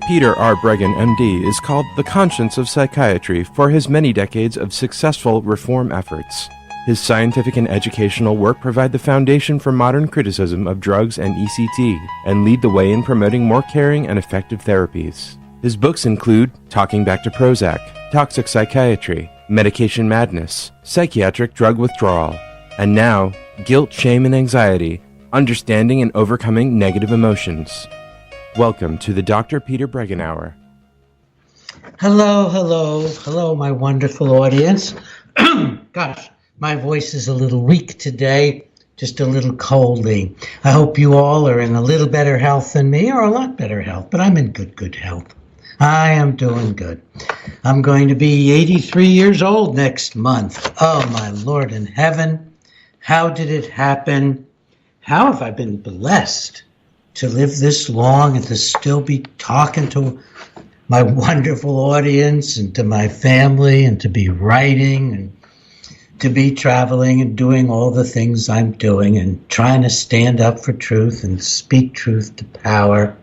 Peter R. Breggin, MD, is called the conscience of psychiatry for his many decades of successful reform efforts. His scientific and educational work provide the foundation for modern criticism of drugs and ECT and lead the way in promoting more caring and effective therapies. His books include Talking Back to Prozac, Toxic Psychiatry, Medication Madness, Psychiatric Drug Withdrawal, and now, Guilt, Shame, and Anxiety, Understanding and Overcoming Negative Emotions. Welcome to the Dr. Peter Breggin Hour. Hello, my wonderful audience. Gosh, my voice is a little weak today, just a little coldy. I hope you all are in a little better health than me, or a lot better health, but I'm in good health. I am doing good. I'm going to be 83 years old next month. Oh, my Lord in heaven. How did it happen? How have I been blessed to live this long and to still be talking to my wonderful audience and to my family and to be writing and to be traveling and doing all the things I'm doing and trying to stand up for truth and speak truth to power.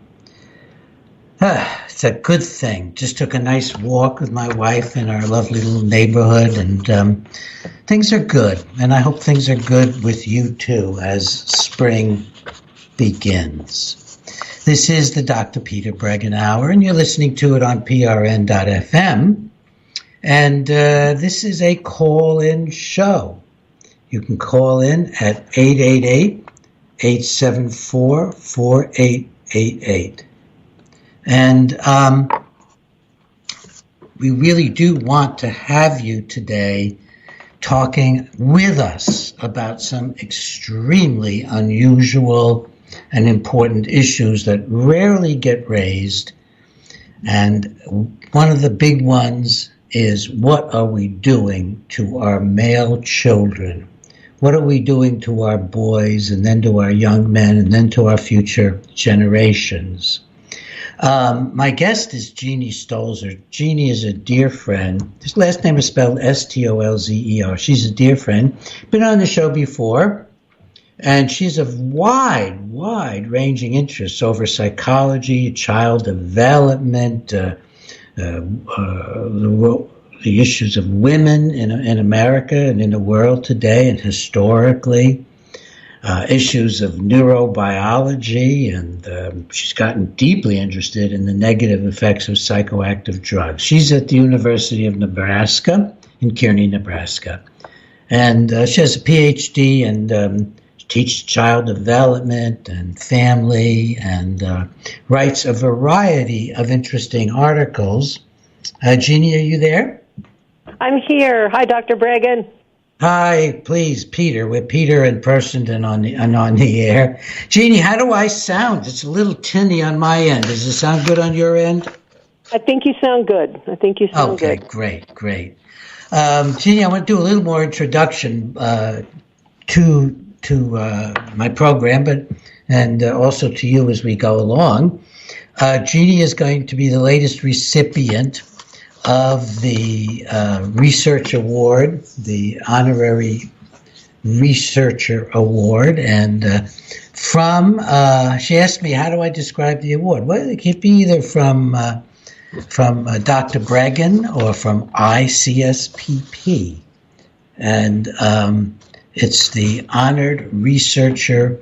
It's a good thing. Just took a nice walk with my wife in our lovely little neighborhood, and things are good. And I hope things are good with you too as spring begins. This is the Dr. Peter Breggin Hour, and you're listening to it on prn.fm. And this is a call-in show. You can call in at 888-874-4888. And we really do want to have you today talking with us about some extremely unusual and important issues that rarely get raised. And one of the big ones is, what are we doing to our male children? What are we doing to our boys, and then to our young men, and then to our future generations? My guest is Jeanne Stolzer. Jeanne is a dear friend. His last name is spelled Stolzer. She's a dear friend. Been on the show before. And she's of wide-ranging interests over psychology, child development, the issues of women in America and in the world today and historically, issues of neurobiology, and she's gotten deeply interested in the negative effects of psychoactive drugs. She's at the University of Nebraska in Kearney, Nebraska. And she has a PhD and teaches child development and family, and writes a variety of interesting articles. Jeanne, are you there? I'm here. Hi, Dr. Breggin. Hi, please, Peter. We're Peter in person and on the air. Jeanne, how do I sound? It's a little tinny on my end. Does it sound good on your end? I think you sound good. Okay, good. Great. Jeanne, I want to do a little more introduction to my program, and also to you as we go along. Jeanne is going to be the latest recipient of the Research Award, the Honorary Researcher Award, and she asked me, how do I describe the award? Well, it could be either from Dr. Breggin or from ICSPP, and it's the Honored Researcher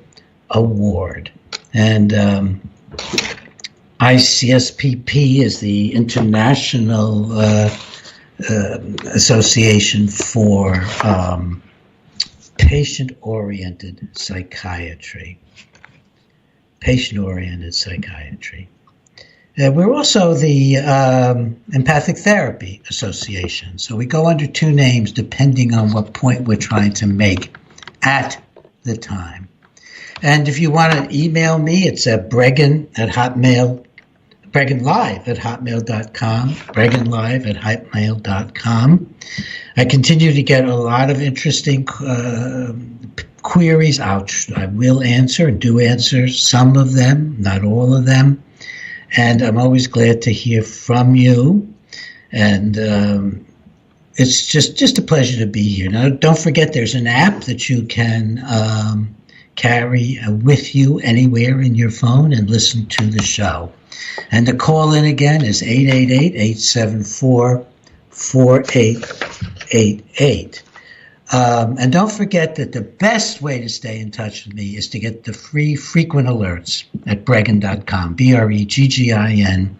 Award. And ICSPP is the International Association for Patient-Oriented Psychiatry. Patient-Oriented Psychiatry. We're also the Empathic Therapy Association. So we go under two names depending on what point we're trying to make at the time. And if you want to email me, it's BregginLive@hotmail.com, BregginLive@hotmail.com. I continue to get a lot of interesting queries. I will answer and do answer some of them, not all of them. And I'm always glad to hear from you. And it's just a pleasure to be here. Now, don't forget, there's an app that you can carry with you anywhere in your phone and listen to the show. And the call in again is 888-874-4888. And don't forget that the best way to stay in touch with me is to get the free frequent alerts at Breggin.com, Breggin.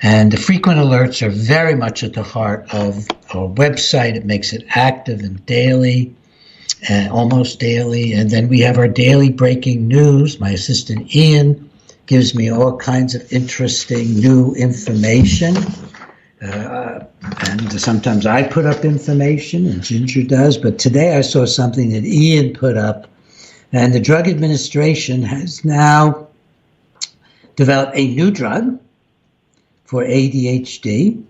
And the frequent alerts are very much at the heart of our website. It makes it active and daily, almost daily. And then we have our daily breaking news. My assistant Ian gives me all kinds of interesting new information. And sometimes I put up information, and Ginger does. But today I saw something that Ian put up. And the Drug Administration has now developed a new drug for ADHD.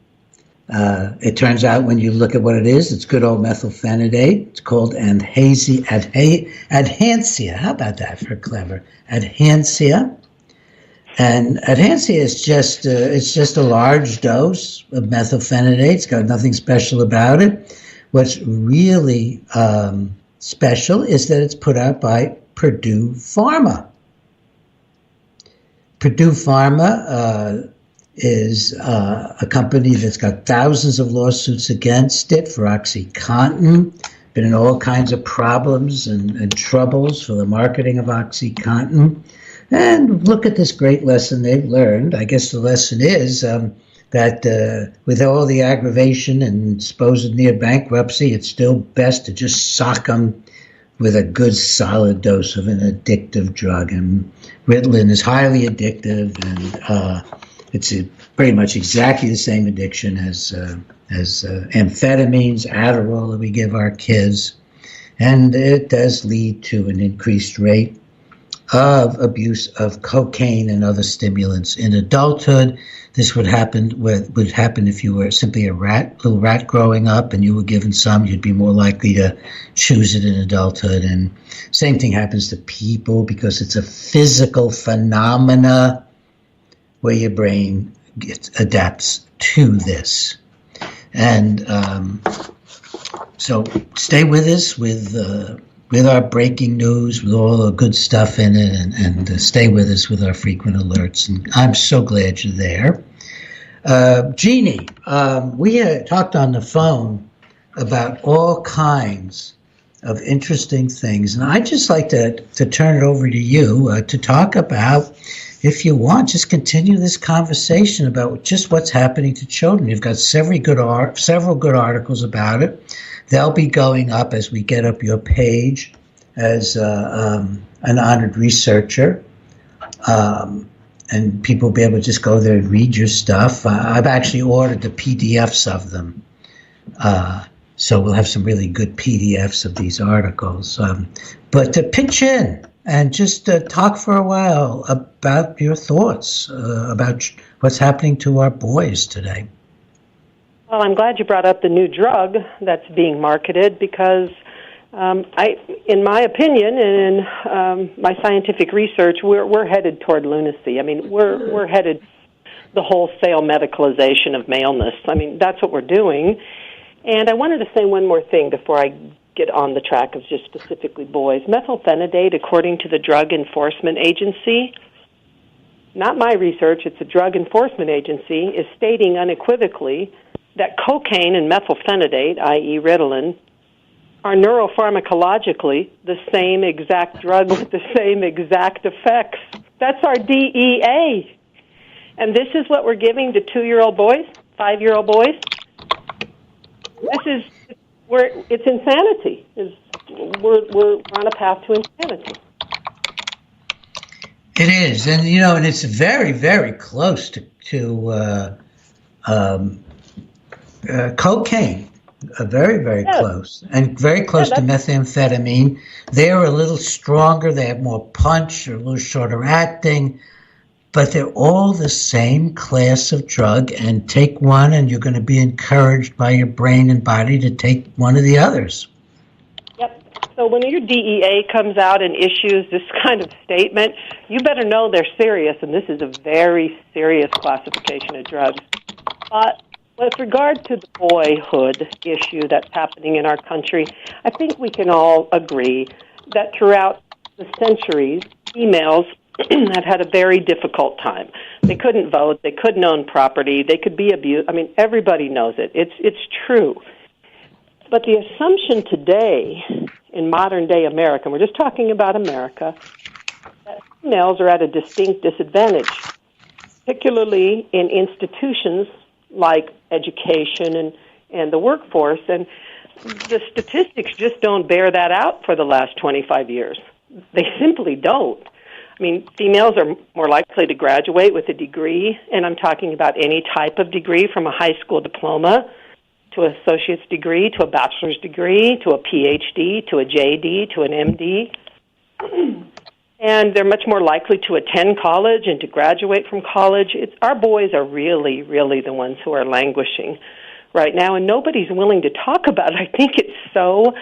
It turns out when you look at what it is, it's good old methylphenidate. It's called Adhancia. How about that for clever? Adhancia. And Adhancia is just a large dose of methylphenidate. It's got nothing special about it. What's really special is that it's put out by Purdue Pharma. Purdue Pharma is a company that's got thousands of lawsuits against it for OxyContin, been in all kinds of problems and troubles for the marketing of OxyContin. And look at this great lesson they've learned. I guess the lesson is that with all the aggravation and supposed near bankruptcy, it's still best to just sock them with a good solid dose of an addictive drug. And Ritalin is highly addictive, and it's pretty much exactly the same addiction as amphetamines, Adderall that we give our kids. And it does lead to an increased rate of abuse of cocaine and other stimulants in adulthood. This would happen if you were simply a little rat growing up and you were given some. You'd be more likely to choose it in adulthood. And same thing happens to people because it's a physical phenomena where your brain adapts to this. And so stay with us with our breaking news, with all the good stuff in it, and stay with us with our frequent alerts. And I'm so glad you're there. Jeannie, we had talked on the phone about all kinds of interesting things, and I'd just like to turn it over to you to talk about, if you want, just continue this conversation about just what's happening to children. You've got several good articles about it. They'll be going up as we get up your page as an honored researcher. And people will be able to just go there and read your stuff. I've actually ordered the PDFs of them. So we'll have some really good PDFs of these articles. But to pitch in and just talk for a while about your thoughts about what's happening to our boys today. Well, I'm glad you brought up the new drug that's being marketed because in my opinion and in my scientific research, we're headed toward lunacy. I mean, we're headed the wholesale medicalization of maleness. I mean, that's what we're doing. And I wanted to say one more thing before I get on the track of just specifically boys. Methylphenidate, according to the Drug Enforcement Agency, not my research, it's the Drug Enforcement Agency, is stating unequivocally that cocaine and methylphenidate, i.e. Ritalin, are neuropharmacologically the same exact drug with the same exact effects. That's our DEA. And this is what we're giving to 2-year-old boys, 5-year-old boys. It's insanity. We're on a path to insanity. It is, and and it's very, very close to cocaine. Very, very close, and very close to methamphetamine. They're a little stronger. They have more punch. They're a little shorter acting. But they're all the same class of drug, and take one and you're going to be encouraged by your brain and body to take one of the others. Yep. So when your DEA comes out and issues this kind of statement, you better know they're serious, and this is a very serious classification of drugs. But with regard to the boyhood issue that's happening in our country, I think we can all agree that throughout the centuries, females have had a very difficult time. They couldn't vote. They couldn't own property. They could be abused. I mean, everybody knows it. It's true. But the assumption today in modern-day America, and we're just talking about America, that females are at a distinct disadvantage, particularly in institutions like education and the workforce. And the statistics just don't bear that out for the last 25 years. They simply don't. I mean, females are more likely to graduate with a degree, and I'm talking about any type of degree from a high school diploma to an associate's degree, to a bachelor's degree, to a PhD, to a JD, to an MD. And they're much more likely to attend college and to graduate from college. Our boys are really, really the ones who are languishing right now, and nobody's willing to talk about it. I think it's so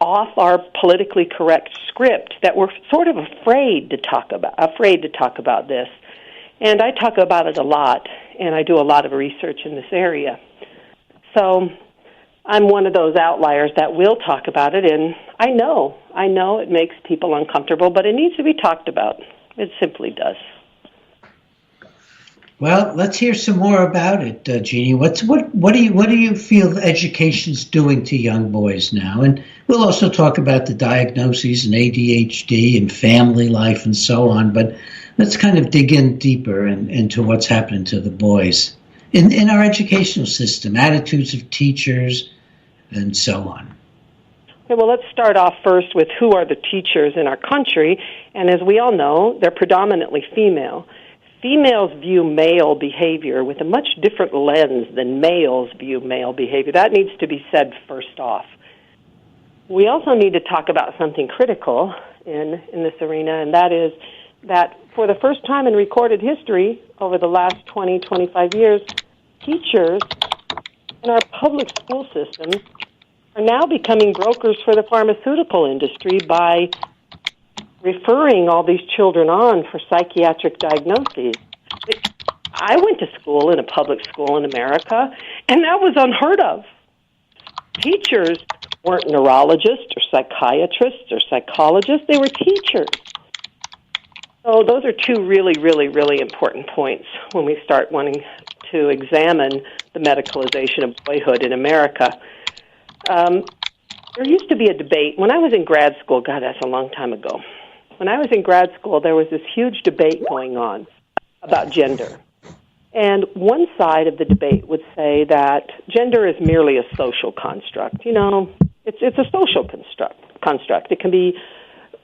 off our politically correct script that we're sort of afraid to talk about this. And I talk about it a lot, and I do a lot of research in this area. So I'm one of those outliers that will talk about it, and I know it makes people uncomfortable, but it needs to be talked about. It simply does. Well, let's hear some more about it, Jeannie. What do you feel education's doing to young boys now? And we'll also talk about the diagnoses and ADHD and family life and so on. But let's kind of dig in deeper into what's happening to the boys in our educational system, attitudes of teachers, and so on. Okay, well, let's start off first with who are the teachers in our country. And as we all know, they're predominantly female. Females view male behavior with a much different lens than males view male behavior. That needs to be said first off. We also need to talk about something critical in this arena, and that is that for the first time in recorded history over the last 20, 25 years, teachers in our public school systems are now becoming brokers for the pharmaceutical industry by referring all these children on for psychiatric diagnoses. I went to school in a public school in America, and that was unheard of. Teachers weren't neurologists or psychiatrists or psychologists. They were teachers. So those are two really, really, really important points when we start wanting to examine the medicalization of boyhood in America. There used to be a debate. When I was in grad school, God, that's a long time ago. When I was in grad school, there was this huge debate going on about gender. And one side of the debate would say that gender is merely a social construct. You know, it's a social construct. It can be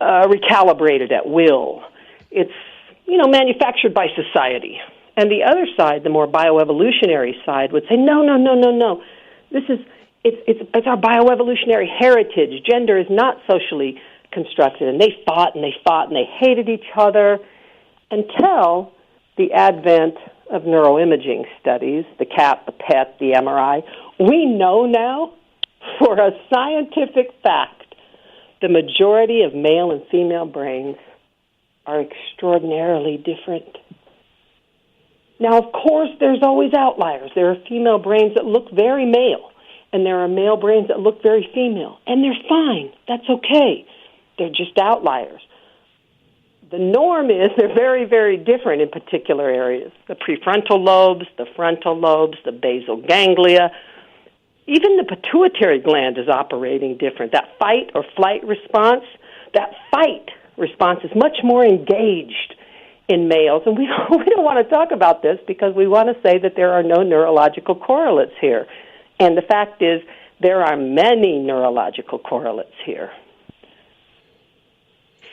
recalibrated at will. It's, manufactured by society. And the other side, the more bioevolutionary side, would say, no. It's our bioevolutionary heritage. Gender is not socially constructed. And they fought and they hated each other until the advent of neuroimaging studies, the CAT, the PET, the MRI. We know now, for a scientific fact, the majority of male and female brains are extraordinarily different. Now, of course, there's always outliers. There are female brains that look very male, and there are male brains that look very female, and they're fine. That's okay. They're just outliers. The norm is they're very, very different in particular areas. The prefrontal lobes, the frontal lobes, the basal ganglia. Even the pituitary gland is operating different. That fight or flight response, that fight response is much more engaged in males. And we don't want to talk about this because we want to say that there are no neurological correlates here. And the fact is there are many neurological correlates here.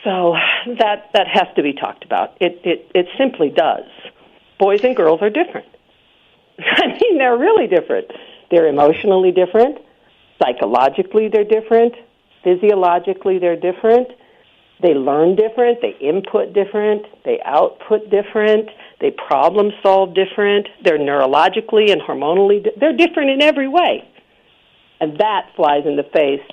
So that has to be talked about. It simply does. Boys and girls are different. I mean, they're really different. They're emotionally different. Psychologically, they're different. Physiologically, they're different. They learn different. They input different. They output different. They problem solve different. They're neurologically and hormonally, they're different in every way. And that flies in the face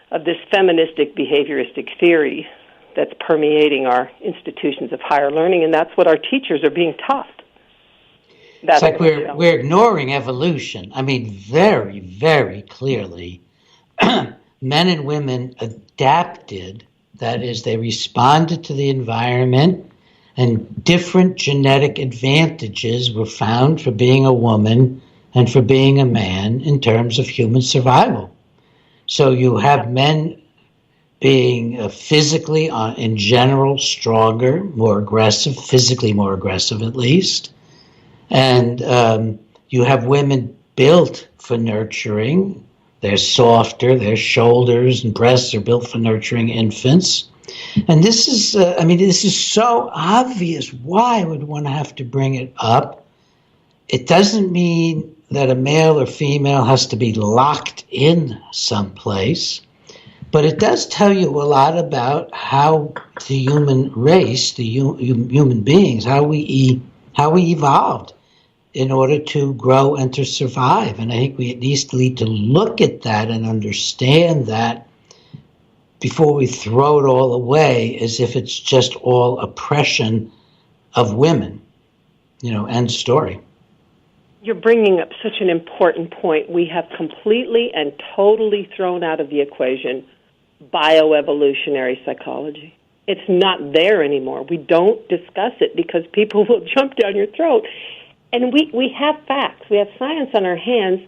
of this feministic behavioristic theory that's permeating our institutions of higher learning, and that's what our teachers are being taught. It's like we're ignoring evolution. I mean, very, very clearly, men and women adapted That is, they responded to the environment, and different genetic advantages were found for being a woman and for being a man in terms of human survival. So you have men being physically, in general, stronger, more aggressive, physically more aggressive at least. And you have women built for nurturing. They're softer, their shoulders and breasts are built for nurturing infants. And this is, this is so obvious. Why would one have to bring it up? It doesn't mean that a male or female has to be locked in someplace, but it does tell you a lot about how the human race, the human beings, how we evolved in order to grow and to survive. And I think we at least need to look at that and understand that before we throw it all away as if it's just all oppression of women, end story. You're bringing up such an important point. We have completely and totally thrown out of the equation bioevolutionary psychology. It's not there anymore. We don't discuss it because people will jump down your throat. And we have facts. We have science on our hands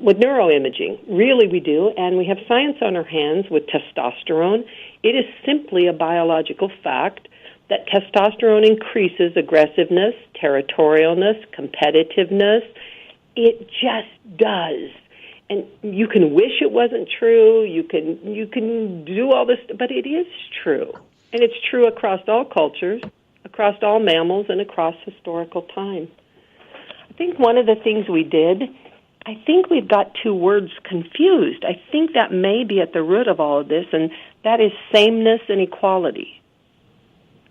with neuroimaging. Really, we do. And we have science on our hands with testosterone. It is simply a biological fact that testosterone increases aggressiveness, territorialness, competitiveness. It just does. And you can wish it wasn't true. You can do all this, but it is true. And it's true across all cultures, across all mammals, and across historical time. I think one of the things we did, I think we've got two words confused. I think that may be at the root of all of this, and that is sameness and equality.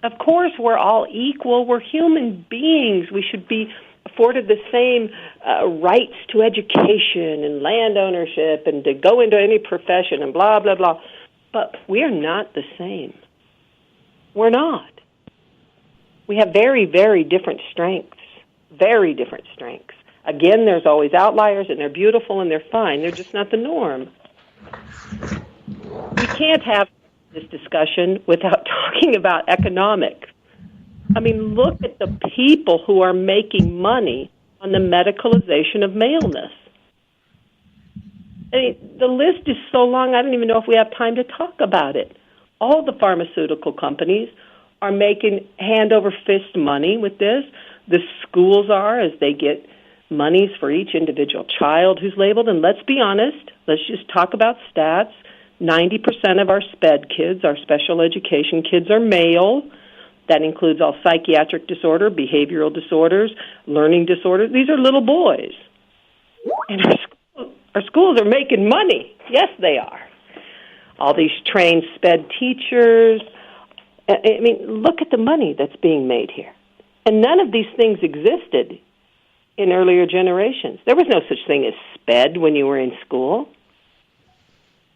Of course, we're all equal. We're human beings. We should be afforded the same rights to education and land ownership and to go into any profession and blah, blah, blah. But we're not the same. We're not. We have very, very different strengths, very different strengths. Again, there's always outliers, and they're beautiful and they're fine. They're just not the norm. We can't have this discussion without talking about economics. I mean, look at the people who are making money on the medicalization of maleness. I mean, the list is so long, I don't even know if we have time to talk about it. All the pharmaceutical companies are making hand-over-fist money with this. The schools are, as they get monies for each individual child who's labeled. And let's be honest, let's just talk about stats. 90% of our SPED kids, our special education kids, are male. That includes all psychiatric disorder, behavioral disorders, learning disorders. These are little boys. And our schools are making money. Yes, they are. All these trained SPED teachers. I mean, look at the money that's being made here. And none of these things existed in earlier generations. There was no such thing as SPED when you were in school.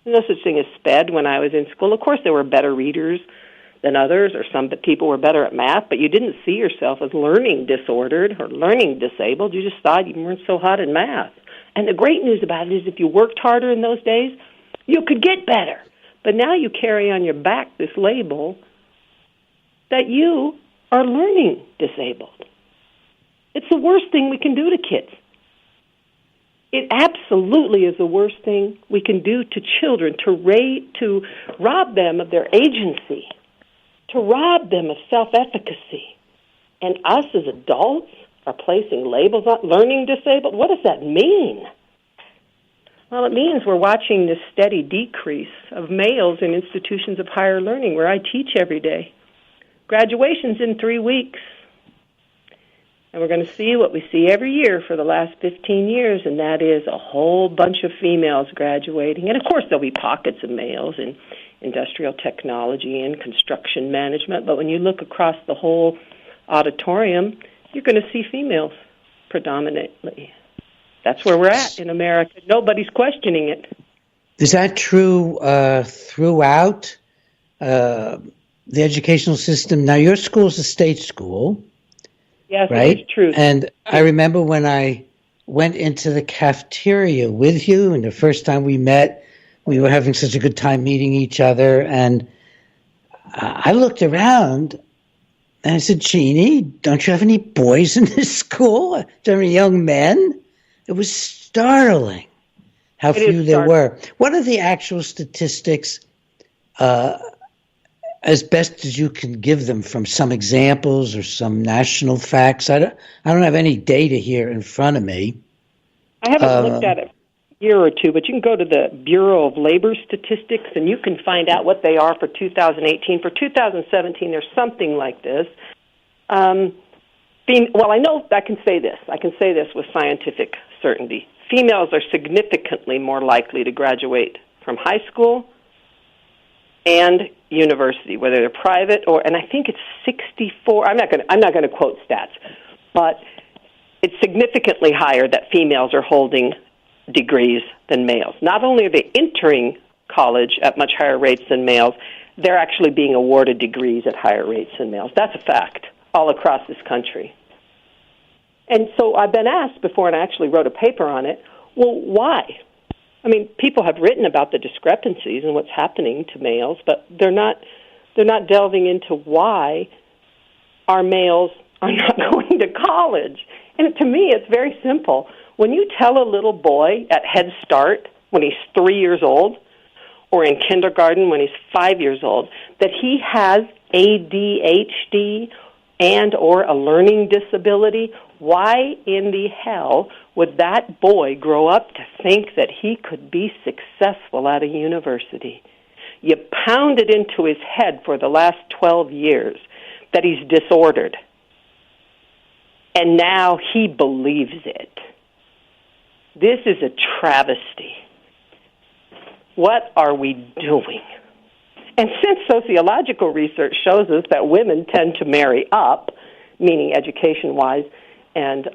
No such thing as SPED when I was in school. Of course, there were better readers than others, or some people were better at math, but you didn't see yourself as learning disordered or learning disabled. You just thought you weren't so hot in math. And the great news about it is if you worked harder in those days, you could get better. But now you carry on your back this label that you are learning disabled. It's the worst thing we can do to kids. It absolutely is the worst thing we can do to children, to rob them of their agency, to rob them of self-efficacy. And us as adults are placing labels on learning disabled. What does that mean? Well, it means we're watching this steady decrease of males in institutions of higher learning where I teach every day. Graduation's in 3 weeks. And we're going to see what we see every year for the last 15 years, and that is a whole bunch of females graduating. And, of course, there'll be pockets of males in industrial technology and construction management. But when you look across the whole auditorium, you're going to see females predominantly. That's where we're at in America. Nobody's questioning it. Is that true throughout the educational system? Now, your school's a state school. Yes, right? It is true. And I remember when I went into the cafeteria with you, and the first time we met, we were having such a good time meeting each other, and I looked around and I said, Jeannie, don't you have any boys in this school? Do you have any young men? It was startling how few there were. What are the actual statistics, as best as you can give them, from some examples or some national facts? I don't have any data here in front of me. I haven't looked at it for a year or two, but you can go to the Bureau of Labor Statistics and you can find out what they are for 2018. For 2017, there's something like this. Well, I know I can say this. I can say this with scientific certainty. Females are significantly more likely to graduate from high school and university, whether they're private or, and I think it's 64. I'm not going to quote stats, but it's significantly higher that females are holding degrees than males. Not only are they entering college at much higher rates than males, they're actually being awarded degrees at higher rates than males. That's a fact all across this country. And so I've been asked before, and I actually wrote a paper on it, well, why? I mean, people have written about the discrepancies and what's happening to males, but they're not delving into why our males are not going to college. And to me, it's very simple. When you tell a little boy at Head Start when he's 3 years old, or in kindergarten when he's 5 years old, that he has ADHD and or a learning disability, why in the hell would that boy grow up to think that he could be successful at a university? You pound it into his head for the last 12 years that he's disordered. And now he believes it. This is a travesty. What are we doing? And since sociological research shows us that women tend to marry up, meaning education-wise and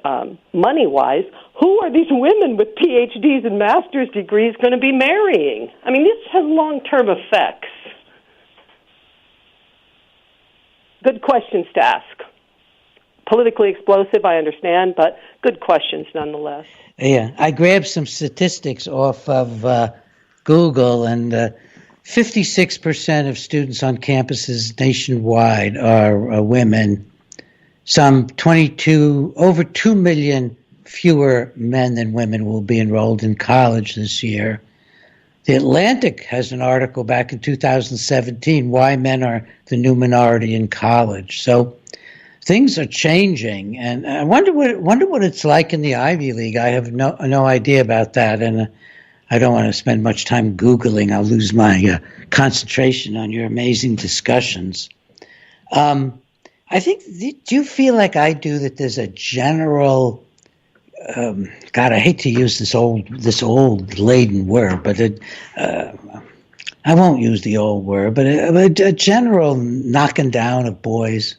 money-wise, who are these women with PhDs and master's degrees going to be marrying? I mean, this has long-term effects. Good questions to ask. Politically explosive, I understand, but good questions nonetheless. Yeah, I grabbed some statistics off of Google, and 56% of students on campuses nationwide are women. Over 2 million fewer men than women will be enrolled in college this year. The Atlantic has an article back in 2017, Why Men Are the New Minority in College. So things are changing, and I wonder what it's like in the Ivy League. I have no idea about that, and I don't want to spend much time Googling. I'll lose my concentration on your amazing discussions. I think, do you feel like I do that there's a general, God, I hate to use this old laden word, but I won't use the old word, but a general knocking down of boys,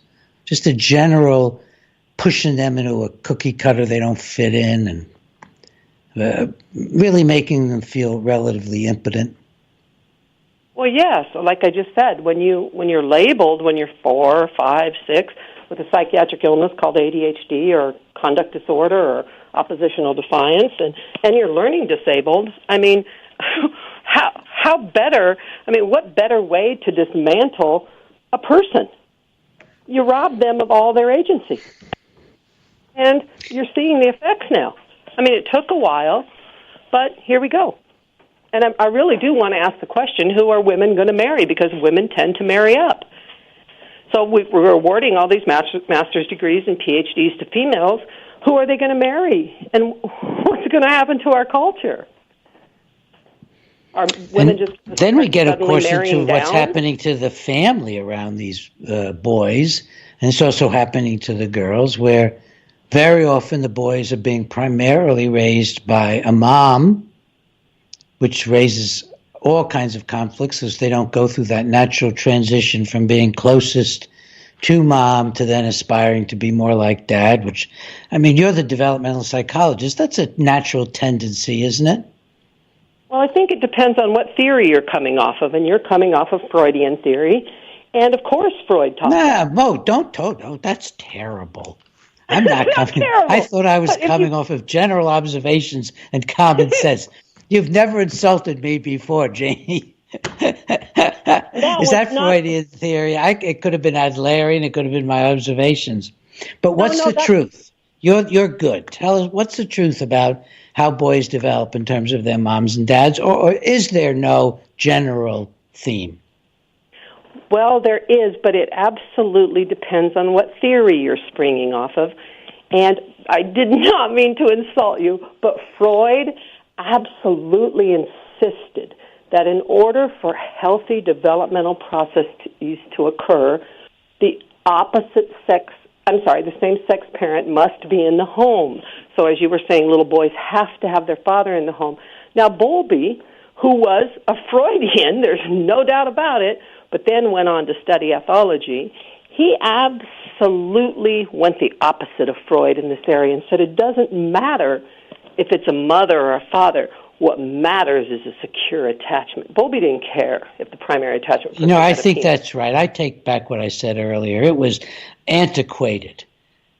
just a general pushing them into a cookie cutter they don't fit in, and really making them feel relatively impotent. Well, yes. Like I just said, when you're labeled when you're 4, 5, 6 with a psychiatric illness called ADHD or conduct disorder or oppositional defiance, and you're learning disabled, I mean, how better? I mean, what better way to dismantle a person? You rob them of all their agency, and you're seeing the effects now. I mean, it took a while, but here we go. And I really do want to ask the question, who are women going to marry? Because women tend to marry up. So we're awarding all these master's degrees and PhDs to females. Who are they going to marry? And what's going to happen to our culture? Are women just then we get, of course, into down? What's happening to the family around these boys. And it's also happening to the girls, where very often the boys are being primarily raised by a mom, which raises all kinds of conflicts as they don't go through that natural transition from being closest to mom to then aspiring to be more like dad, which, I mean, you're the developmental psychologist. That's a natural tendency, isn't it? Well, I think it depends on what theory you're coming off of, and you're coming off of Freudian theory. And, of course, Freud taught don't. That's terrible. I'm not coming. Terrible. I thought I was coming off of general observations and common sense. You've never insulted me before, Janie. Is that Freudian theory? It could have been Adlerian. It could have been my observations. But what's the truth? You're good. Tell us, what's the truth about how boys develop in terms of their moms and dads, or is there no general theme? Well, there is, but it absolutely depends on what theory you're springing off of. And I did not mean to insult you, but Freud absolutely insisted that in order for healthy developmental processes to occur, the same-sex parent must be in the home. So as you were saying, little boys have to have their father in the home. Now, Bowlby, who was a Freudian, there's no doubt about it, but then went on to study ethology, he absolutely went the opposite of Freud in this area and said it doesn't matter if it's a mother or a father. What matters is a secure attachment. Bowlby didn't care if the primary attachment... I think that's right. I take back what I said earlier. It was antiquated.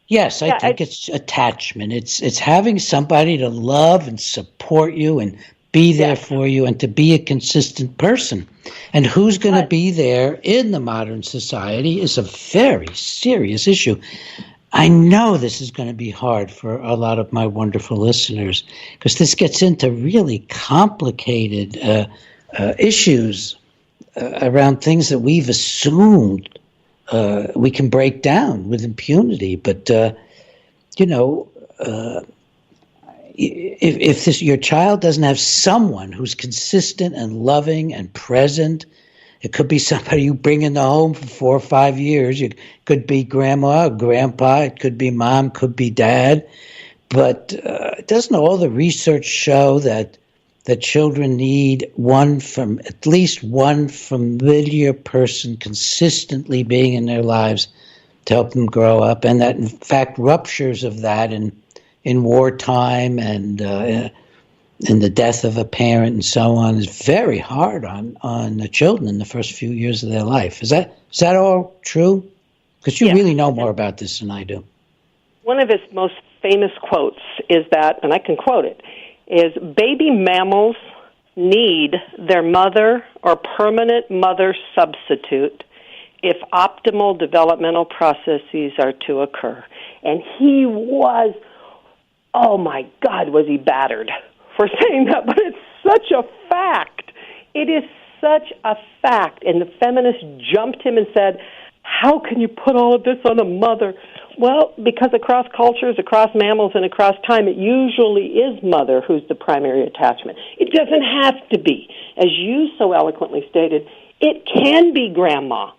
Yes, I think it's attachment. It's having somebody to love and support you and be there for you and to be a consistent person. And who's going to be there in the modern society is a very serious issue. I know this is going to be hard for a lot of my wonderful listeners because this gets into really complicated issues around things that we've assumed we can break down with impunity. But, if your child doesn't have someone who's consistent and loving and present, it could be somebody you bring in the home for 4 or 5 years. It could be grandma or grandpa. It could be mom, could be dad. But doesn't all the research show that children need at least one familiar person consistently being in their lives to help them grow up, and that, in fact, ruptures of that in wartime and in the death of a parent and so on is very hard on the children in the first few years of their life. Is that all true? Because you really know more about this than I do. One of his most famous quotes is that, and I can quote it, is baby mammals need their mother or permanent mother substitute if optimal developmental processes are to occur. And he was, oh my God, was he battered for saying that, but it's such a fact. It is such a fact. And the feminists jumped him and said, how can you put all of this on a mother? Well, because across cultures, across mammals, and across time, it usually is mother who's the primary attachment. It doesn't have to be. As you so eloquently stated, it can be grandma.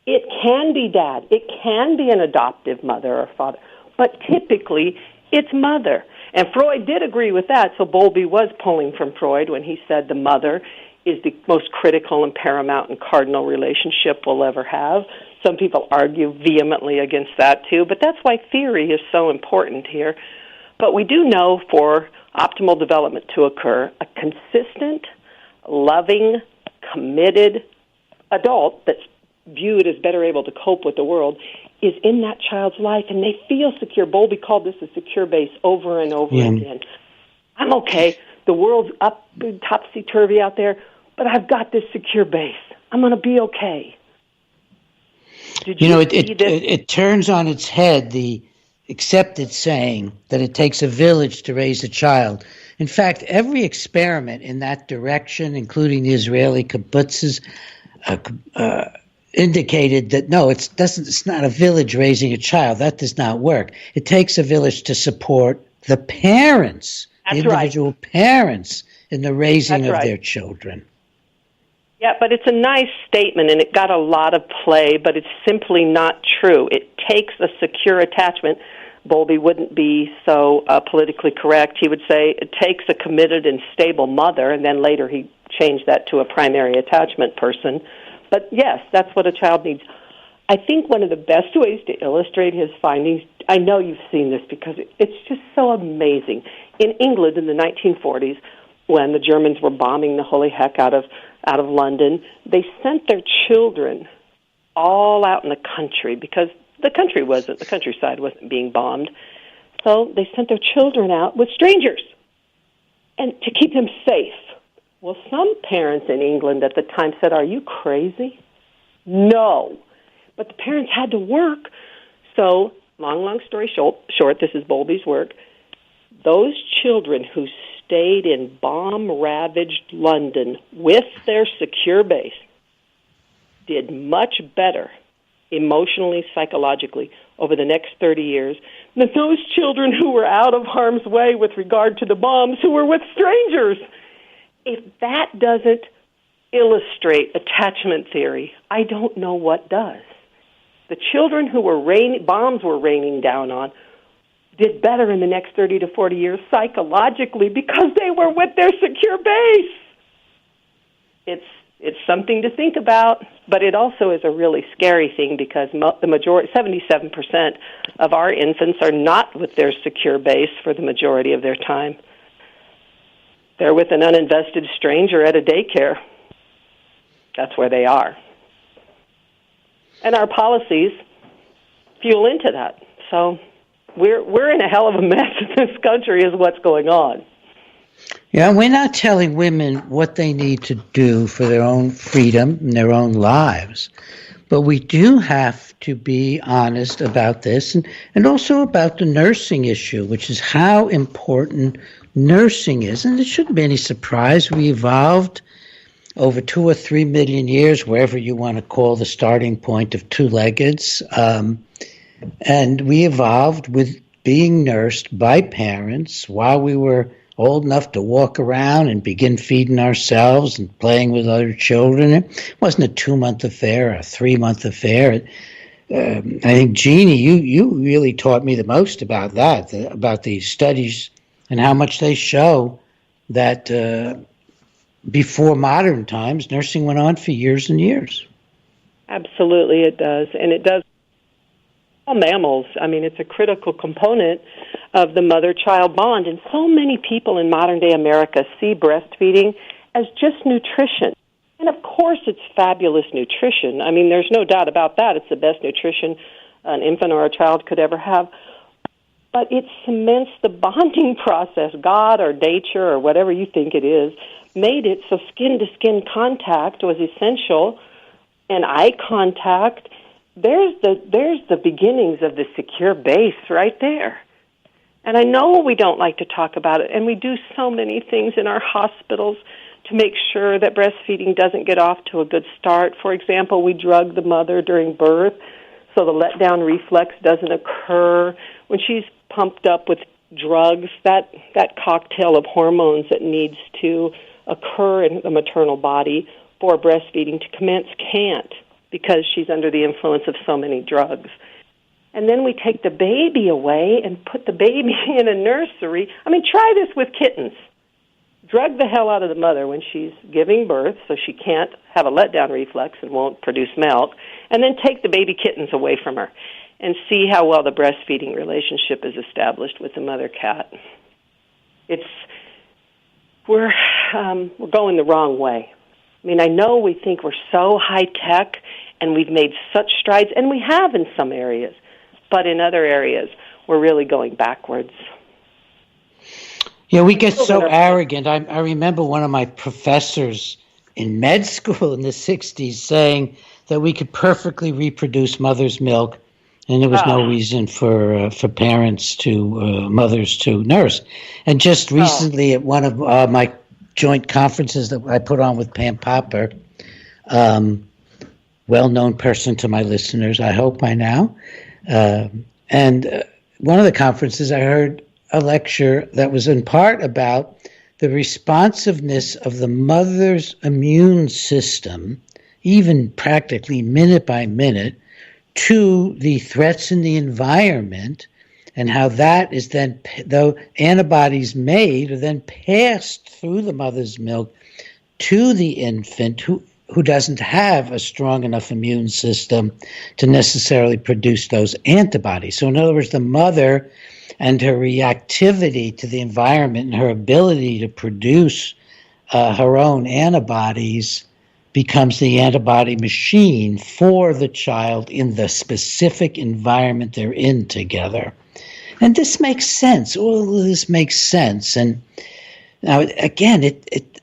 It can be dad. It can be an adoptive mother or father. But typically, it's mother. And Freud did agree with that, so Bowlby was pulling from Freud when he said the mother is the most critical and paramount and cardinal relationship we'll ever have. Some people argue vehemently against that, too, but that's why theory is so important here. But we do know for optimal development to occur, a consistent, loving, committed adult that's viewed as better able to cope with the world is in that child's life, and they feel secure. Bowlby called this a secure base over and over again. I'm okay. The world's up, topsy-turvy out there, but I've got this secure base. I'm going to be okay. It turns on its head the accepted saying that it takes a village to raise a child. In fact, every experiment in that direction, including the Israeli kibbutzes, indicated that no, it's not a village raising a child. That does not work. It takes a village to support the parents, the individual parents, in the raising of their children. Yeah, but it's a nice statement, and it got a lot of play, but it's simply not true. It takes a secure attachment. Bowlby wouldn't be so politically correct. He would say it takes a committed and stable mother, and then later he changed that to a primary attachment person. But yes, that's what a child needs. I think one of the best ways to illustrate his findings, I know you've seen this because it's just so amazing. In England in the 1940s, when the Germans were bombing the holy heck out of London, they sent their children all out in the country because the countryside wasn't being bombed. So they sent their children out with strangers and to keep them safe. Well, some parents in England at the time said, "Are you crazy?" No. But the parents had to work. So, long story short, this is Bowlby's work. Those children who stayed in bomb-ravaged London with their secure base did much better emotionally, psychologically, over the next 30 years than those children who were out of harm's way with regard to the bombs who were with strangers. If that doesn't illustrate attachment theory, I don't know what does. The children who bombs were raining down on did better in the next 30 to 40 years psychologically because they were with their secure base. It's something to think about, but it also is a really scary thing because the majority, 77% of our infants are not with their secure base for the majority of their time. They're with an uninvested stranger at a daycare. That's where they are. And our policies fuel into that. So we're in a hell of a mess in this country is what's going on. Yeah, we're not telling women what they need to do for their own freedom and their own lives. But we do have to be honest about this and also about the nursing issue, which is how important nursing is. And it shouldn't be any surprise. We evolved over 2 or 3 million years, wherever you want to call the starting point of two-leggeds. And we evolved with being nursed by parents while we were old enough to walk around and begin feeding ourselves and playing with other children. It wasn't a 2-month affair, a 3-month affair. I think, Jeanne, you really taught me the most about that, about these studies and how much they show that before modern times, nursing went on for years and years. Absolutely, it does. And it does all mammals. I mean, it's a critical component of the mother-child bond. And so many people in modern-day America see breastfeeding as just nutrition. And, of course, it's fabulous nutrition. I mean, there's no doubt about that. It's the best nutrition an infant or a child could ever have. But it cements the bonding process. God or nature or whatever you think it is made it so skin-to-skin contact was essential, and eye contact. There's the beginnings of the secure base right there. And I know we don't like to talk about it, and we do so many things in our hospitals to make sure that breastfeeding doesn't get off to a good start. For example, we drug the mother during birth so the letdown reflex doesn't occur. When she's pumped up with drugs, that cocktail of hormones that needs to occur in the maternal body for breastfeeding to commence can't, because she's under the influence of so many drugs. And then we take the baby away and put the baby in a nursery. I mean, try this with kittens. Drug the hell out of the mother when she's giving birth so she can't have a letdown reflex and won't produce milk, and then take the baby kittens away from her and see how well the breastfeeding relationship is established with the mother cat. We're going the wrong way. I mean, I know we think we're so high-tech and we've made such strides, and we have in some areas, but in other areas, we're really going backwards. Yeah, we get so arrogant. I remember one of my professors in med school in the 60s saying that we could perfectly reproduce mother's milk, and there was no reason for mothers to nurse. And just recently at one of my joint conferences that I put on with Pam Popper, well-known person to my listeners, I hope by now. And one of the conferences I heard a lecture that was in part about the responsiveness of the mother's immune system, even practically minute by minute, to the threats in the environment, and how that is then, though antibodies made, are then passed through the mother's milk to the infant who doesn't have a strong enough immune system to necessarily produce those antibodies. So in other words, the mother and her reactivity to the environment and her ability to produce her own antibodies becomes the antibody machine for the child in the specific environment they're in together. And this makes sense. All of this makes sense. And Now, again,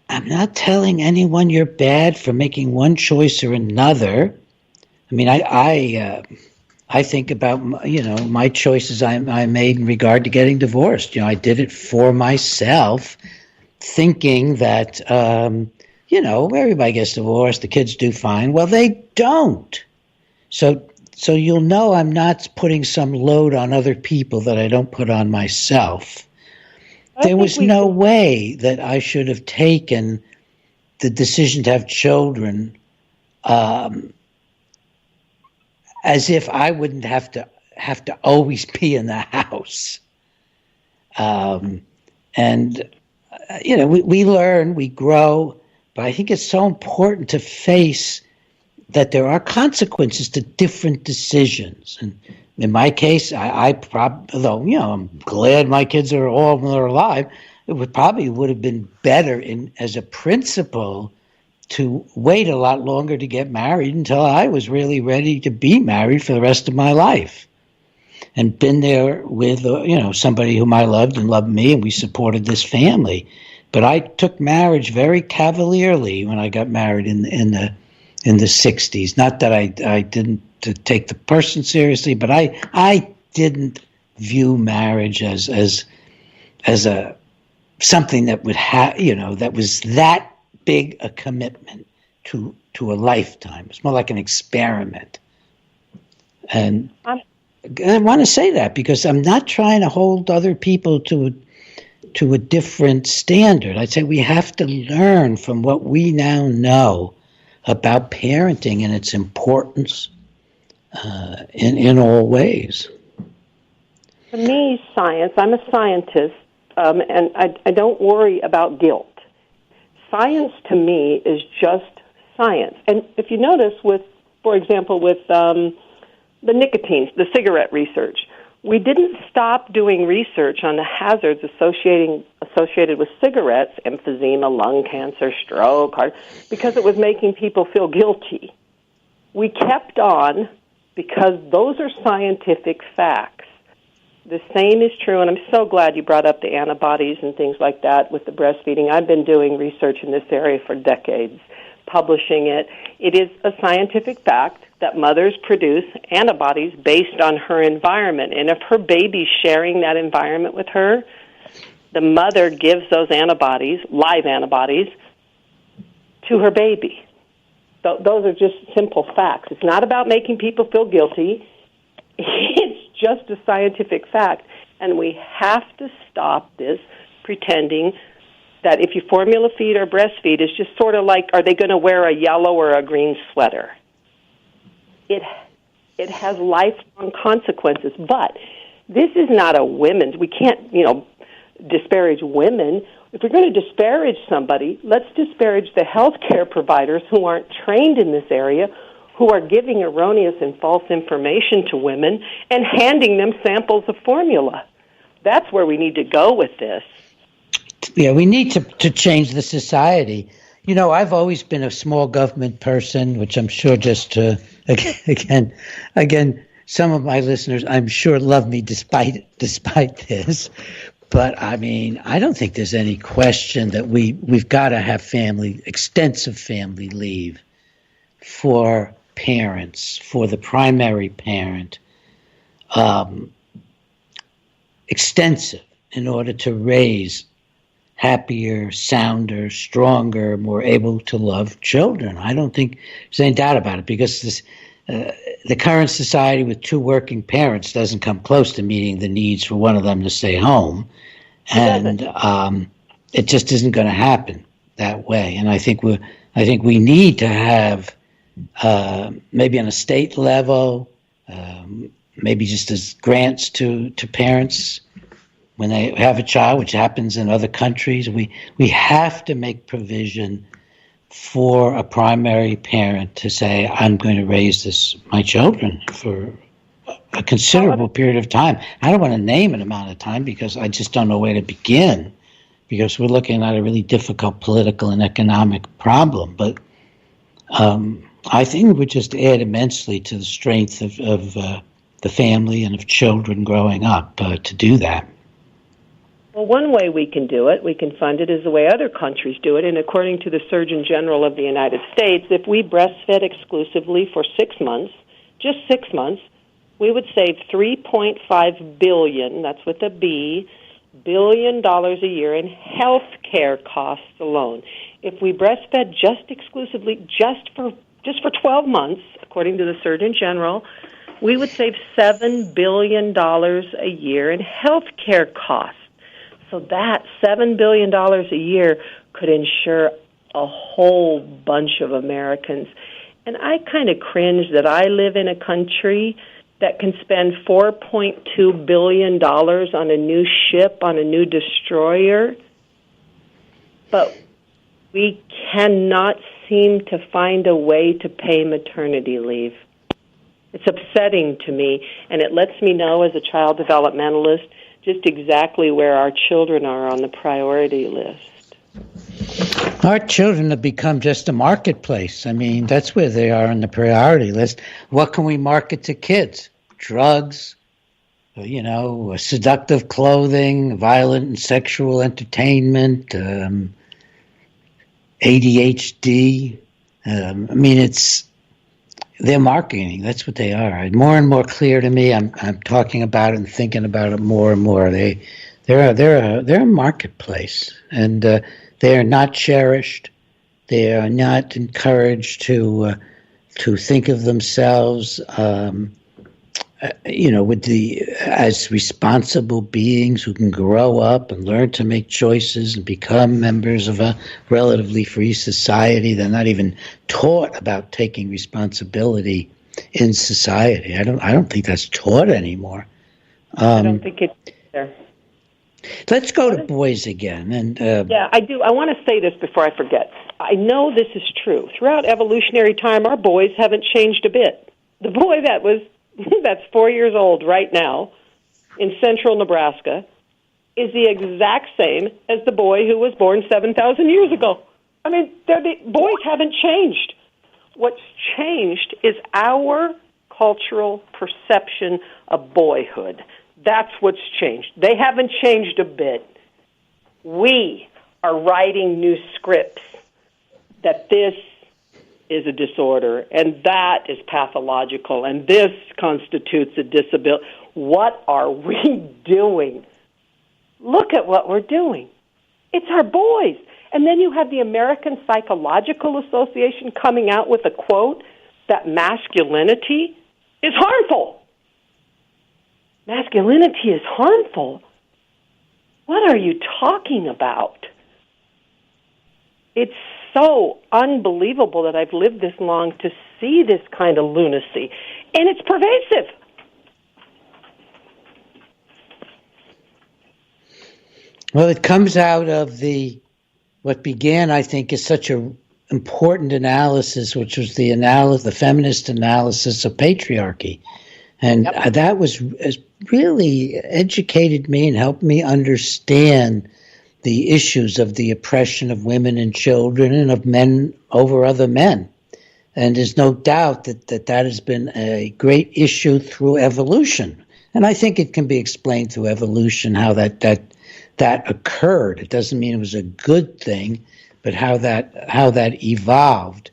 I'm not telling anyone you're bad for making one choice or another. I mean, I think about, my choices I made in regard to getting divorced. I did it for myself, thinking that, everybody gets divorced, the kids do fine. Well, they don't. So you'll know I'm not putting some load on other people that I don't put on myself. There was no way that I should have taken the decision to have children as if I wouldn't have to always be in the house. We learn, we grow, but I think it's so important to face that there are consequences to different decisions. And in my case, though I'm glad my kids are all alive, it would have been better as a principle to wait a lot longer to get married until I was really ready to be married for the rest of my life, and been there with somebody whom I loved and loved me, and we supported this family. But I took marriage very cavalierly when I got married in the 60s. Not that I didn't take the person seriously, but I didn't view marriage as a something that would that was that big a commitment to a lifetime. It's more like an experiment. And I want to say that because I'm not trying to hold other people to a different standard. I'd say we have to learn from what we now know about parenting and its importance in all ways. For me, science, I'm a scientist, and I don't worry about guilt. Science to me is just science. And if you notice for example, with the nicotine, the cigarette research, we didn't stop doing research on the hazards associated with cigarettes, emphysema, lung cancer, stroke, heart, because it was making people feel guilty. We kept on because those are scientific facts. The same is true, and I'm so glad you brought up the antibodies and things like that with the breastfeeding. I've been doing research in this area for decades, publishing it. It is a scientific fact that mothers produce antibodies based on her environment. And if her baby's sharing that environment with her, the mother gives those antibodies, live antibodies, to her baby. So those are just simple facts. It's not about making people feel guilty. It's just a scientific fact. And we have to stop this pretending that if you formula feed or breastfeed, it's just sort of like, are they going to wear a yellow or a green sweater? It has lifelong consequences. But this is not we can't, disparage women. If we're going to disparage somebody, let's disparage the healthcare providers who aren't trained in this area, who are giving erroneous and false information to women and handing them samples of formula. That's where we need to go with this. Yeah, we need to change the society. I've always been a small government person, which I'm sure again, some of my listeners, I'm sure, love me despite this. But I mean, I don't think there's any question that we've got to have extensive family leave for parents, for the primary parent, extensive in order to raise happier, sounder, stronger, more able to love children. I don't think there's any doubt about it, because the current society with two working parents doesn't come close to meeting the needs for one of them to stay home. And it just isn't going to happen that way. And I think we need to have maybe on a state level, maybe just as grants to parents when they have a child, which happens in other countries. We have to make provision for a primary parent to say, I'm going to raise my children for a considerable period of time. I don't want to name an amount of time because I just don't know where to begin, because we're looking at a really difficult political and economic problem. But I think it would just add immensely to the strength of the family and of children growing up to do that. Well, one way we can do it, we can fund it, is the way other countries do it. And according to the Surgeon General of the United States, if we breastfed exclusively for 6 months, just 6 months, we would save $3.5 billion, that's with a B, $billion a year in health care costs alone. If we breastfed just exclusively, just for 12 months, according to the Surgeon General, we would save $7 billion a year in health care costs. So that $7 billion a year could insure a whole bunch of Americans. And I kind of cringe that I live in a country that can spend $4.2 billion on a new ship, on a new destroyer, but we cannot seem to find a way to pay maternity leave. It's upsetting to me, and it lets me know as a child developmentalist just exactly where our children are on the priority list. Our children have become just a marketplace. I mean, that's where they are on the priority list. What can we market to kids? Drugs, seductive clothing, violent and sexual entertainment, ADHD. They're marketing. That's what they are. More and more clear to me. I'm talking about it and thinking about it more and more. They're a marketplace, and they are not cherished. They are not encouraged to think of themselves, as responsible beings who can grow up and learn to make choices and become members of a relatively free society. They're not even taught about taking responsibility in society. I don't think that's taught anymore. I don't think it's there. Let's go to boys again. And yeah, I do. I want to say this before I forget. I know this is true. Throughout evolutionary time, our boys haven't changed a bit. The boy that's 4 years old right now in central Nebraska is the exact same as the boy who was born 7,000 years ago. I mean, the boys haven't changed. What's changed is our cultural perception of boyhood. That's what's changed. They haven't changed a bit. We are writing new scripts that this is a disorder, and that is pathological, and this constitutes a disability. What are we doing? Look at what we're doing. It's our boys. And then you have the American Psychological Association coming out with a quote that masculinity is harmful. Masculinity is harmful? What are you talking about? It's so unbelievable that I've lived this long to see this kind of lunacy, and it's pervasive. Well, it comes out of what began, I think, as such an important analysis, which was the feminist analysis of patriarchy. And that has really educated me and helped me understand the issues of the oppression of women and children and of men over other men. And there's no doubt that has been a great issue through evolution. And I think it can be explained through evolution how that occurred. It doesn't mean it was a good thing, but how that evolved,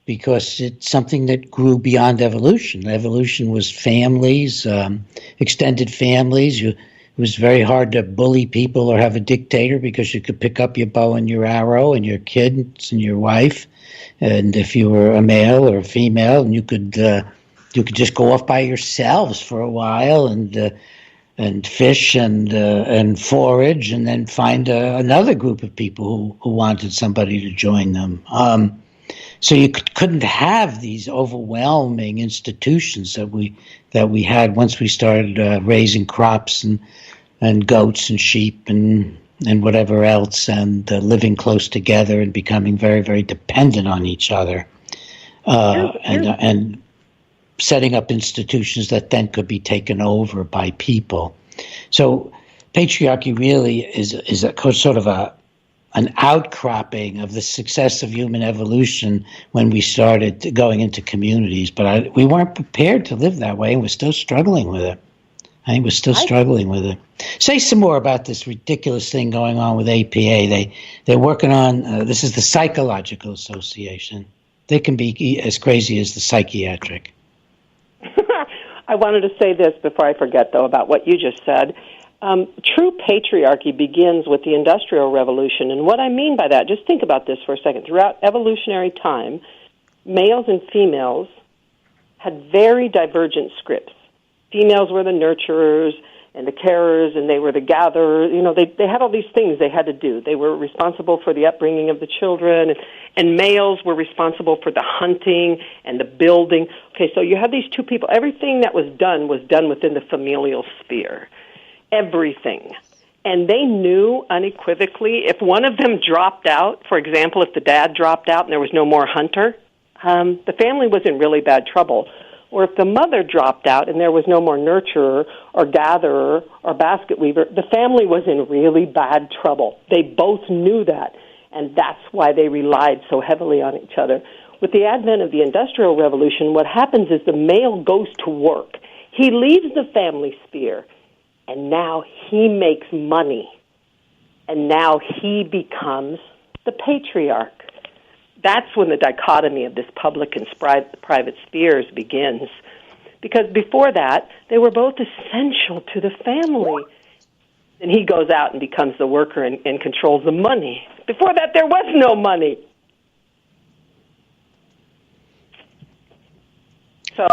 because it's something that grew beyond evolution. Evolution was families, extended families. It was very hard to bully people or have a dictator because you could pick up your bow and your arrow and your kids and your wife. And if you were a male or a female, and you could just go off by yourselves for a while and fish and forage, and then find another group of people who wanted somebody to join them. So you couldn't have these overwhelming institutions that we had once we started raising crops and goats and sheep and whatever else, and living close together and becoming very, very dependent on each other, and setting up institutions that then could be taken over by people. So patriarchy really is a sort of an outcropping of the success of human evolution when we started going into communities. But we weren't prepared to live that way, and we're still struggling with it. I think we're still struggling with it. Say some more about this ridiculous thing going on with APA. They're working on, this is the Psychological Association. They can be as crazy as the psychiatric. I wanted to say this before I forget, though, about what you just said. True patriarchy begins with the Industrial Revolution. And what I mean by that, just think about this for a second. Throughout evolutionary time, males and females had very divergent scripts. Females were the nurturers and the carers, and they were the gatherers. You know, they had all these things they had to do. They were responsible for the upbringing of the children, and males were responsible for the hunting and the building. Okay, so you have these two people. Everything that was done within the familial sphere. Everything. And they knew unequivocally if one of them dropped out, for example, if the dad dropped out and there was no more hunter, the family was in really bad trouble. Or if the mother dropped out and there was no more nurturer or gatherer or basket weaver, the family was in really bad trouble. They both knew that, and that's why they relied so heavily on each other. With the advent of the Industrial Revolution, what happens is the male goes to work. He leaves the family sphere, and now he makes money, and now he becomes the patriarch. That's when the dichotomy of this public and private spheres begins. Because before that, they were both essential to the family. And he goes out and becomes the worker and controls the money. Before that, there was no money. So...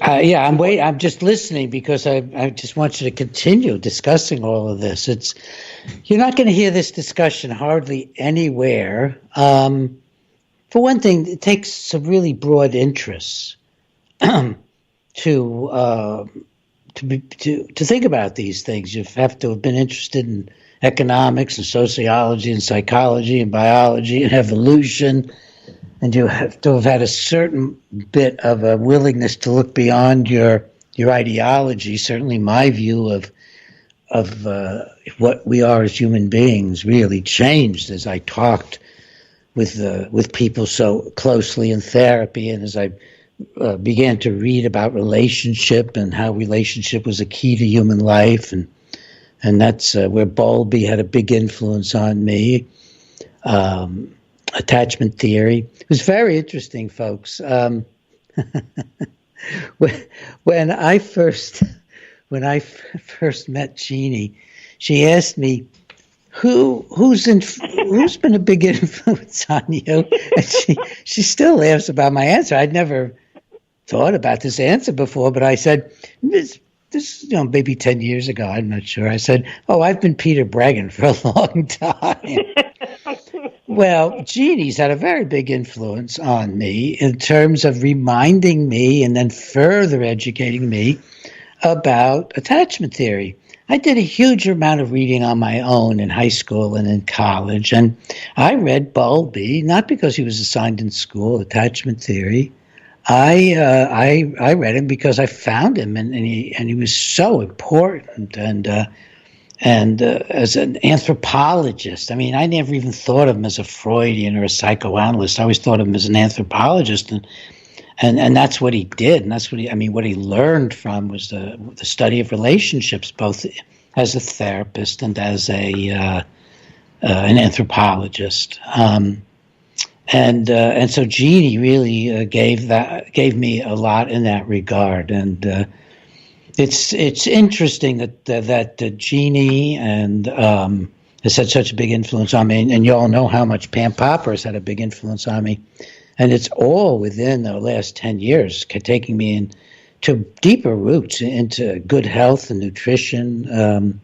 I'm just listening because I just want you to continue discussing all of this. You're not going to hear this discussion hardly anywhere. For one thing, it takes some really broad interests to think about these things. You have to have been interested in economics and sociology and psychology and biology and evolution. And you have to have had a certain bit of a willingness to look beyond your ideology. Certainly my view of what we are as human beings really changed as I talked with people so closely in therapy, and as I began to read about relationship and how relationship was a key to human life. And that's where Bowlby had a big influence on me. Attachment theory. It was very interesting, folks. When I first met Jeanne, she asked me, "Who's been a big influence on you?" And she still laughs about my answer. I'd never thought about this answer before, but I said, "This maybe 10 years ago. I'm not sure." I said, "Oh, I've been Peter Breggin for a long time." Well, Jeanne's had a very big influence on me in terms of reminding me and then further educating me about attachment theory. I did a huge amount of reading on my own in high school and in college, and I read Bowlby, not because he was assigned in school, attachment theory. I read him because I found him, and he was so important, and as an anthropologist. I mean, I never even thought of him as a Freudian or a psychoanalyst. I always thought of him as an anthropologist, and that's what he did, and that's what he learned from was the study of relationships, both as a therapist and as an anthropologist. And so Jeanne really gave me a lot in that regard, and it's interesting that Jeanne and has had such a big influence on me, and you all know how much Pam Popper has had a big influence on me, and it's all within the last 10 years, taking me into deeper roots into good health and nutrition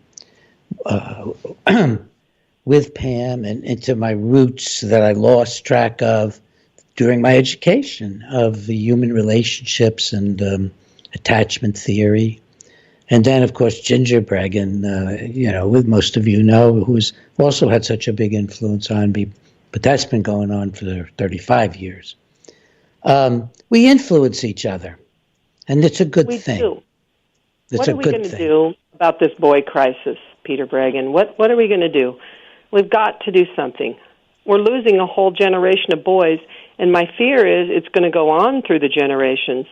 with Pam, and into my roots that I lost track of during my education of the human relationships and attachment theory. And then, of course, Ginger Breggin, with most of you know, who's also had such a big influence on me, but that's been going on for 35 years. We influence each other, and it's a good thing. We do. What are we going to do about this boy crisis, Peter Breggin? What are we going to do? We've got to do something. We're losing a whole generation of boys, and my fear is it's going to go on through the generations.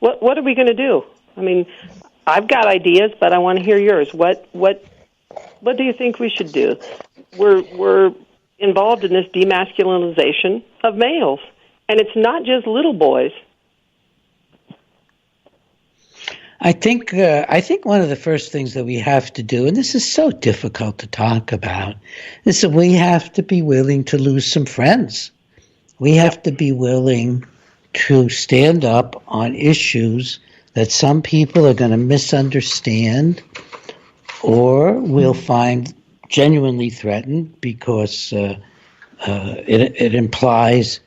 What are we going to do? I mean, I've got ideas, but I want to hear yours. What do you think we should do? We're involved in this demasculinization of males, and it's not just little boys. I think one of the first things that we have to do, and this is so difficult to talk about, is that we have to be willing to lose some friends. We have to be willing to stand up on issues that some people are going to misunderstand or will find genuinely threatened because it implies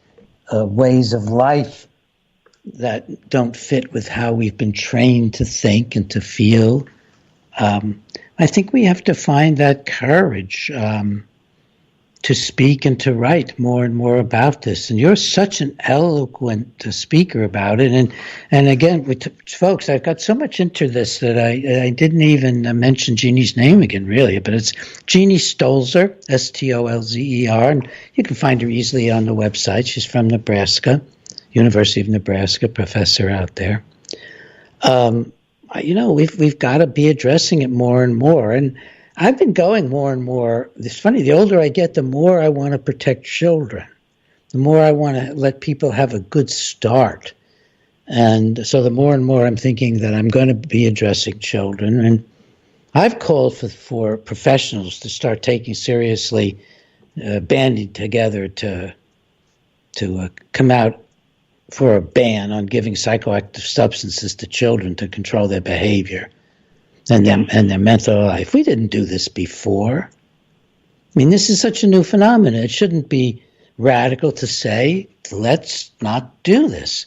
ways of life that don't fit with how we've been trained to think and to feel. I think we have to find that courage to speak and to write more and more about this. And you're such an eloquent speaker about it. And again, folks, I've got so much into this that I didn't even mention Jeanne's name again, really. But it's Jeanne Stolzer, Stolzer, and you can find her easily on the website. She's from Nebraska, University of Nebraska, professor out there. We've got to be addressing it more and more. And I've been going more and more. It's funny, the older I get, the more I want to protect children, the more I want to let people have a good start. And so the more and more I'm thinking that I'm going to be addressing children. And I've called for professionals to start taking seriously, banding together to come out for a ban on giving psychoactive substances to children to control their behavior and their mental life. We didn't do this before. I mean, this is such a new phenomenon. It shouldn't be radical to say, let's not do this.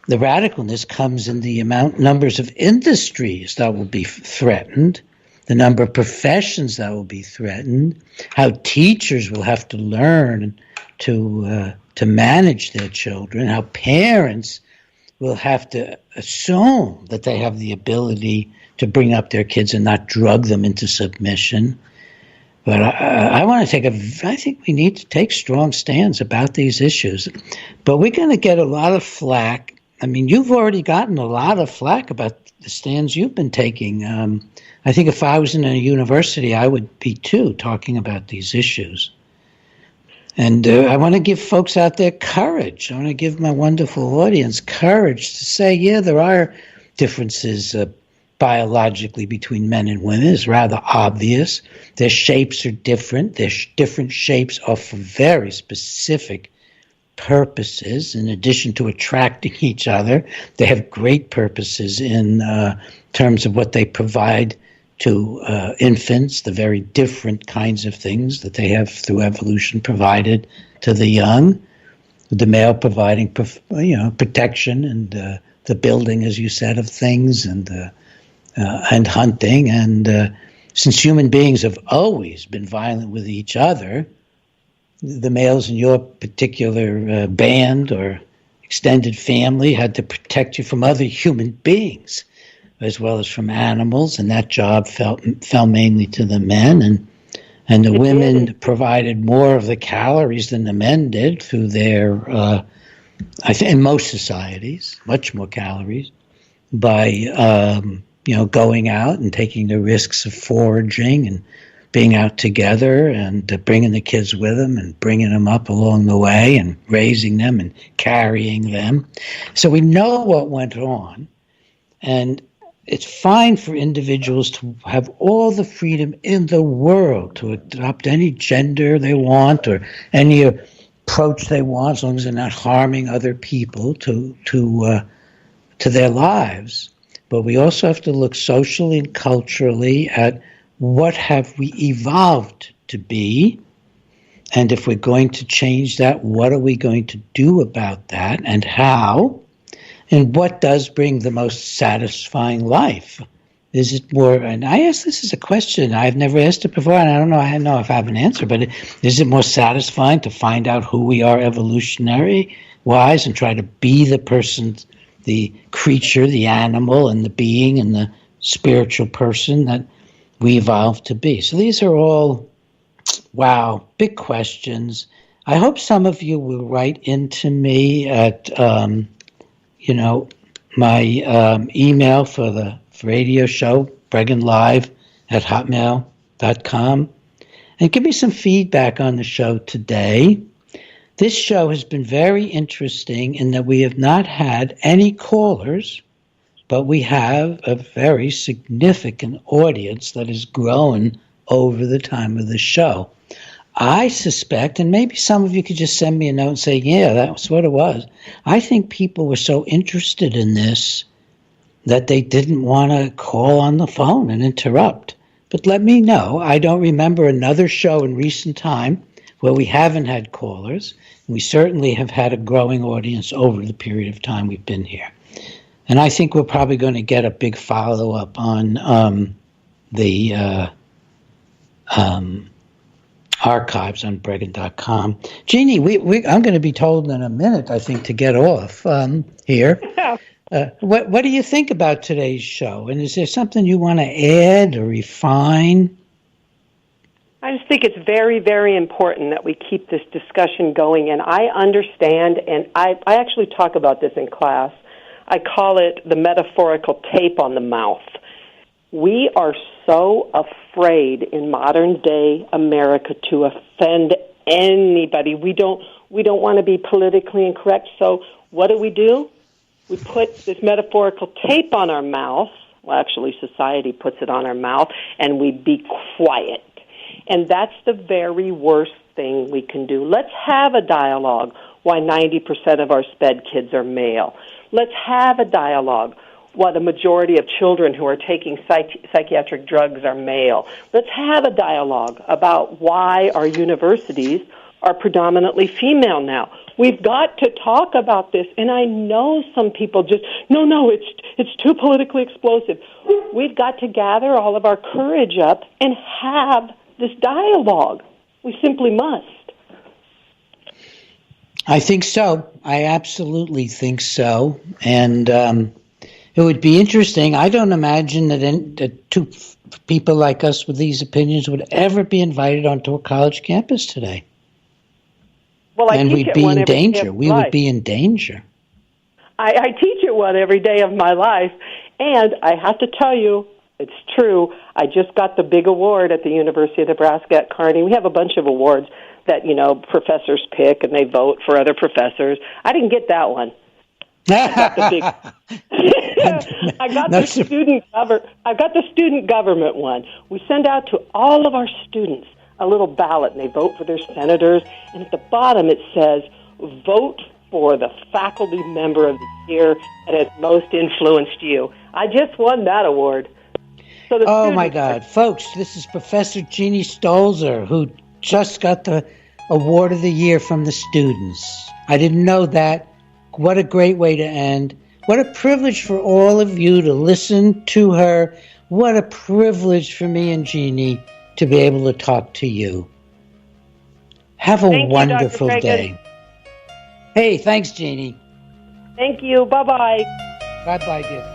The radicalness comes in the numbers of industries that will be threatened, the number of professions that will be threatened, how teachers will have to learn to manage their children, how parents will have to assume that they have the ability to bring up their kids and not drug them into submission. But I think we need to take strong stands about these issues. But we're going to get a lot of flack. I mean, you've already gotten a lot of flack about the stands you've been taking. I think if I was in a university, I would be too, talking about these issues. And I want to give folks out there courage. I want to give my wonderful audience courage to say, yeah, there are differences biologically between men and women. It's rather obvious. Their shapes are different. Their different shapes are for very specific purposes. In addition to attracting each other, they have great purposes in terms of what they provide to infants, the very different kinds of things that they have through evolution provided to the young. The male providing, protection and the building, as you said, of things and hunting. And since human beings have always been violent with each other, the males in your particular band or extended family had to protect you from other human beings as well as from animals, and that job fell mainly to the men, and the women provided more of the calories than the men did through their, I think in most societies, much more calories, by going out and taking the risks of foraging and being out together and bringing the kids with them and bringing them up along the way and raising them and carrying them. So we know what went on, and it's fine for individuals to have all the freedom in the world to adopt any gender they want or any approach they want, as long as they're not harming other people to their lives. But we also have to look socially and culturally at what have we evolved to be, and if we're going to change that, what are we going to do about that, and how? And what does bring the most satisfying life? Is it more, and I ask this as a question, I've never asked it before, and I don't know if I have an answer, but is it more satisfying to find out who we are evolutionary-wise and try to be the person, the creature, the animal, and the being, and the spiritual person that we evolved to be? So these are all, wow, big questions. I hope some of you will write into me at my email for radio show, Breggin Live at hotmail.com. And give me some feedback on the show today. This show has been very interesting in that we have not had any callers, but we have a very significant audience that has grown over the time of the show. I suspect, and maybe some of you could just send me a note and say, yeah, that's what it was. I think people were so interested in this that they didn't want to call on the phone and interrupt. But let me know. I don't remember another show in recent time where we haven't had callers. We certainly have had a growing audience over the period of time we've been here. And I think we're probably going to get a big follow-up on the archives on Breggin.com. Jeannie, I'm going to be told in a minute, I think, to get off here. What do you think about today's show? And is there something you want to add or refine? I just think it's very, very important that we keep this discussion going. And I understand, and I actually talk about this in class. I call it the metaphorical tape on the mouth. We are so afraid in modern-day America to offend anybody. We don't want to be politically incorrect. So what do? We put this metaphorical tape on our mouth. Well, actually, society puts it on our mouth, and we be quiet. And that's the very worst thing we can do. Let's have a dialogue why 90% of our SPED kids are male. Let's have a dialogue why the majority of children who are taking psychiatric drugs are male. Let's have a dialogue about why our universities are predominantly female now. We've got to talk about this, and I know some people just, no, it's too politically explosive. We've got to gather all of our courage up and have this dialogue. We simply must. I think so. I absolutely think so. And it would be interesting. I don't imagine that two people like us with these opinions would ever be invited onto a college campus today. Well, and we'd be in danger. We would be in danger. I teach it one every day of my life. And I have to tell you, it's true. I just got the big award at the University of Nebraska at Kearney. We have a bunch of awards that, professors pick and they vote for other professors. I didn't get that one. I got the big. I got the student government one. We send out to all of our students a little ballot, and they vote for their senators. And at the bottom it says, "Vote for the faculty member of the year that has most influenced you." I just won that award. So oh my God, folks! This is Professor Jeanne Stolzer, who just got the award of the year from the students. I didn't know that. What a great way to end. What a privilege for all of you to listen to her. What a privilege for me and Jeannie to be able to talk to you. Have a wonderful day. Hey, thanks, Jeannie. Thank you. Bye-bye. Bye-bye, dear.